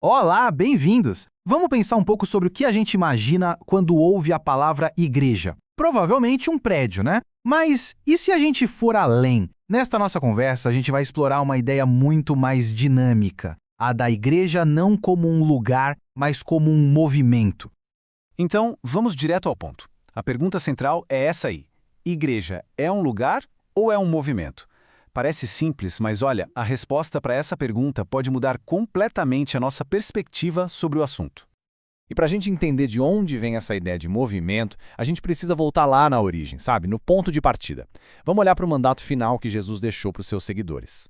Olá, bem-vindos! Vamos pensar um pouco sobre o que a gente imagina quando ouve a palavra igreja. Provavelmente um prédio, né? Mas e se a gente for além? Nesta nossa conversa, a gente vai explorar uma ideia muito mais dinâmica, a da igreja não como um lugar, mas como um movimento. Então, vamos direto ao ponto. A pergunta central é essa aí. Igreja é um lugar ou é um movimento? Parece simples, mas olha, a resposta para essa pergunta pode mudar completamente a nossa perspectiva sobre o assunto. E para a gente entender de onde vem essa ideia de movimento, a gente precisa voltar lá na origem, sabe? No ponto de partida. Vamos olhar para o mandato final que Jesus deixou para os seus seguidores.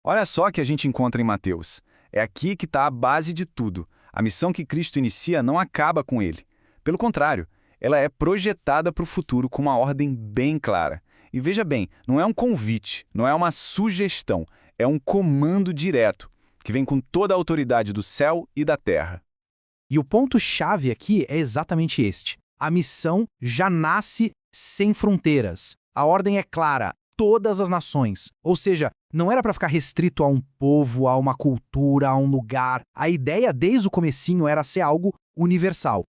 Olha só o que a gente encontra em Mateus. É aqui que está a base de tudo. A missão que Cristo inicia não acaba com ele. Pelo contrário, ela é projetada para o futuro com uma ordem bem clara. E veja bem, não é um convite, não é uma sugestão, é um comando direto, que vem com toda a autoridade do céu e da terra. E o ponto-chave aqui é exatamente este. A missão já nasce sem fronteiras. A ordem é clara, todas as nações. Ou seja, não era para ficar restrito a um povo, a uma cultura, a um lugar. A ideia desde o comecinho era ser algo universal.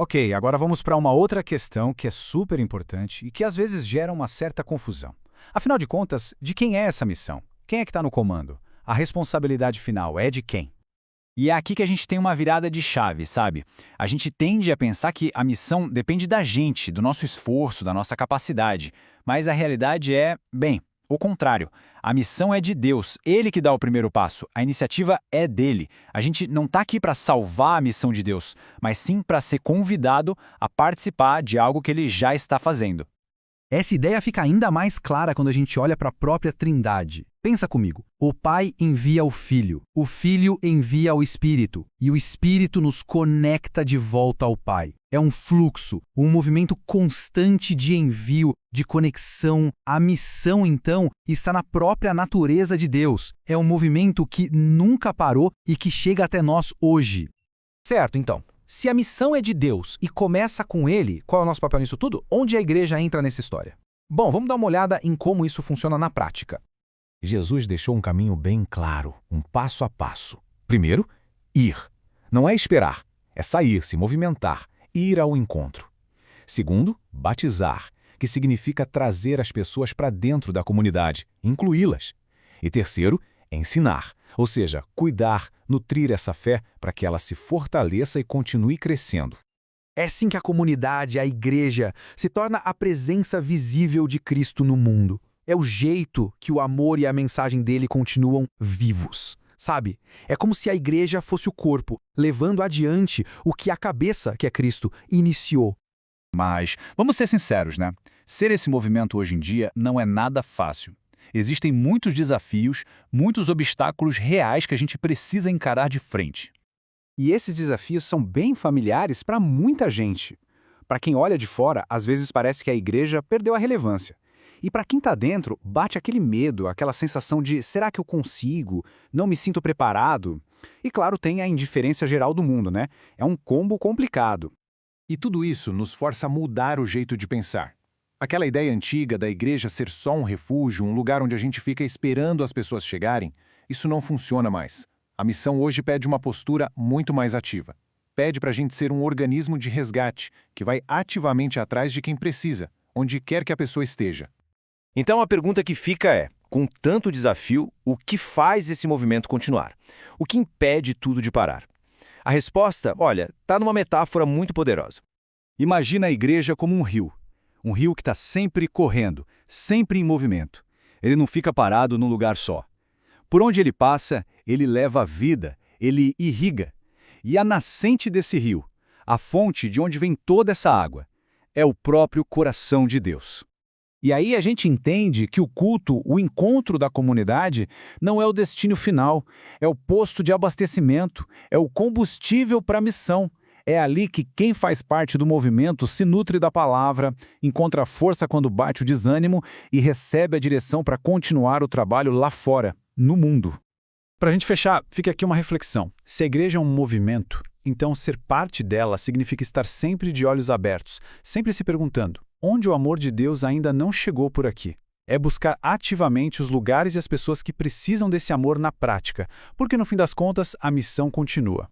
Ok, agora vamos para uma outra questão que é super importante e que às vezes gera uma certa confusão. Afinal de contas, de quem é essa missão? Quem é que está no comando? A responsabilidade final é de quem? E é aqui que a gente tem uma virada de chave, sabe? A gente tende a pensar que a missão depende da gente, do nosso esforço, da nossa capacidade. Mas a realidade é, bem, o contrário. A missão é de Deus, Ele que dá o primeiro passo, a iniciativa é dele. A gente não está aqui para salvar a missão de Deus, mas sim para ser convidado a participar de algo que Ele já está fazendo. Essa ideia fica ainda mais clara quando a gente olha para a própria Trindade. Pensa comigo. O Pai envia o Filho envia o Espírito, e o Espírito nos conecta de volta ao Pai. É um fluxo, um movimento constante de envio, de conexão. A missão, então, está na própria natureza de Deus. É um movimento que nunca parou e que chega até nós hoje. Certo, então. Se a missão é de Deus e começa com Ele, qual é o nosso papel nisso tudo? Onde a igreja entra nessa história? Bom, vamos dar uma olhada em como isso funciona na prática. Jesus deixou um caminho bem claro, um passo a passo. Primeiro, ir. Não é esperar, é sair, se movimentar, ir ao encontro. Segundo, batizar, que significa trazer as pessoas para dentro da comunidade, incluí-las. E terceiro, ensinar, ou seja, cuidar, nutrir essa fé para que ela se fortaleça e continue crescendo. É assim que a comunidade, a igreja, se torna a presença visível de Cristo no mundo. É o jeito que o amor e a mensagem dele continuam vivos, sabe? É como se a igreja fosse o corpo, levando adiante o que a cabeça, que é Cristo, iniciou. Mas, vamos ser sinceros, né? Ser esse movimento hoje em dia não é nada fácil. Existem muitos desafios, muitos obstáculos reais que a gente precisa encarar de frente. E esses desafios são bem familiares para muita gente. Para quem olha de fora, às vezes parece que a igreja perdeu a relevância. E para quem está dentro, bate aquele medo, aquela sensação de será que eu consigo? Não me sinto preparado? E claro, tem a indiferença geral do mundo, né? É um combo complicado. E tudo isso nos força a mudar o jeito de pensar. Aquela ideia antiga da igreja ser só um refúgio, um lugar onde a gente fica esperando as pessoas chegarem, isso não funciona mais. A missão hoje pede uma postura muito mais ativa. Pede para a gente ser um organismo de resgate, que vai ativamente atrás de quem precisa, onde quer que a pessoa esteja. Então a pergunta que fica é, com tanto desafio, o que faz esse movimento continuar? O que impede tudo de parar? A resposta, olha, está numa metáfora muito poderosa. Imagina a igreja como um rio que está sempre correndo, sempre em movimento. Ele não fica parado num lugar só. Por onde ele passa, ele leva a vida, ele irriga. E a nascente desse rio, a fonte de onde vem toda essa água, é o próprio coração de Deus. E aí a gente entende que o culto, o encontro da comunidade, não é o destino final, é o posto de abastecimento, é o combustível para a missão. É ali que quem faz parte do movimento se nutre da palavra, encontra força quando bate o desânimo e recebe a direção para continuar o trabalho lá fora, no mundo. Para a gente fechar, fica aqui uma reflexão. Se a igreja é um movimento, então ser parte dela significa estar sempre de olhos abertos, sempre se perguntando, onde o amor de Deus ainda não chegou por aqui? É buscar ativamente os lugares e as pessoas que precisam desse amor na prática, porque no fim das contas a missão continua.